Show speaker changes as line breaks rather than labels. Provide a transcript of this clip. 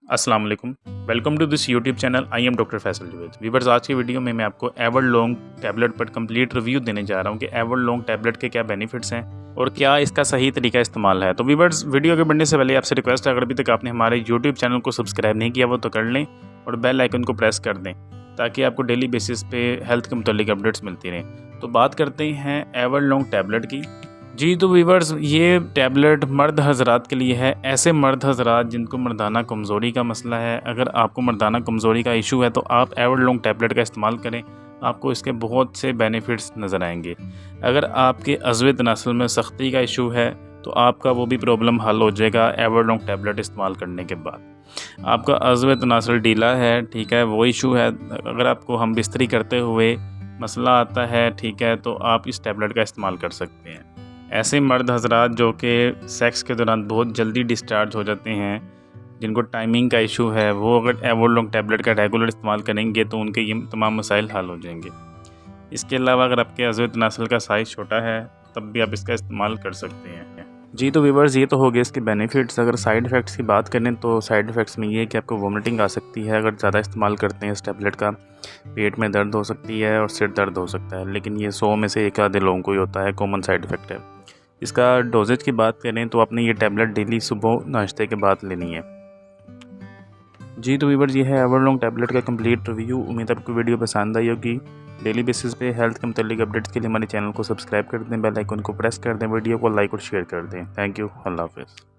अस्सलाम वालेकुम। Welcome to this YouTube channel. I am doctor Faisal Javed. Viewers, आज की वीडियो में मैं आपको एवरलॉन्ग टैबलेट पर कंप्लीट रिव्यू देने जा रहा हूं कि एवरलॉन्ग टैबलेट के क्या बेनिफिट्स हैं और क्या इसका सही तरीका इस्तेमाल है। तो वीवर्स, वीडियो के बढ़ने से पहले आपसे रिक्वेस्ट है, अगर अभी तक आपने हमारे यूट्यूब चैनल को सब्सक्राइब नहीं किया वो तो कर लें और बेल आइकन को प्रेस कर दें ताकि आपको डेली बेसिस पे हेल्थ के मुतालिक अपडेट्स मिलती रहें। तो बात करते हैं एवरलॉन्ग टैबलेट की। जी तो वीवर्स, ये टैबलेट मर्द हज़रात के लिए है। ऐसे मर्द हज़रात जिनको मर्दाना कमज़ोरी का मसला है। अगर आपको मर्दाना कमज़ोरी का इशू है तो आप एवरलॉन्ग टैबलेट का इस्तेमाल करें, आपको इसके बहुत से बेनिफिट्स नज़र आएंगे। अगर आपके अज़्व तनासुल में सख्ती का इशू है तो आपका वो भी प्रॉब्लम हल हो जाएगा एवरलॉन्ग टैबलेट इस्तेमाल करने के बाद। आपका अज़्व तनासुल ढीला है, ठीक है, वो इशू है। अगर आपको हम बिस्तरी करते हुए मसला आता है, ठीक है, तो आप इस टैबलेट का इस्तेमाल कर सकते हैं। ऐसे मर्द हज़रात जो कि सेक्स के दौरान बहुत जल्दी डिस्चार्ज हो जाते हैं, जिनको टाइमिंग का इशू है, वो अगर एवरलॉन्ग टैबलेट का रेगुलर इस्तेमाल करेंगे तो उनके ये तमाम मसाइल हल हो जाएंगे। इसके अलावा अगर आपके अज़्व तनासुल का साइज़ छोटा है तब भी आप इसका इस्तेमाल कर सकते हैं। जी तो व्यूअर्स, ये तो हो गए इसके बेनिफिट्स। अगर साइड इफ़ेक्ट्स की बात करें तो साइड इफ़ेक्ट्स में ये है कि आपको वोमिटिंग आ सकती है अगर ज़्यादा इस्तेमाल करते हैं इस टैबलेट का। पेट में दर्द हो सकती है और सिर दर्द हो सकता है, लेकिन ये 100 में से एक आधे लोगों को ही होता है, कॉमन साइड इफ़ेक्ट है। इसका डोजेज की बात करें तो आपने ये टैबलेट डेली सुबह नाश्ते के बाद लेनी है। जी तो व्यूअर्स, ये है एवरलॉन्ग टैबलेट का कंप्लीट रिव्यू। उम्मीद है आपको वीडियो पसंद आई होगी। डेली बेसिस पे हेल्थ के मुतालिक अपडेट्स के लिए हमारे चैनल को सब्सक्राइब कर दें, बेल आइकन को प्रेस कर दें, वीडियो को लाइक और शेयर कर दें। Thank you. अल्लाह हाफ़िज़।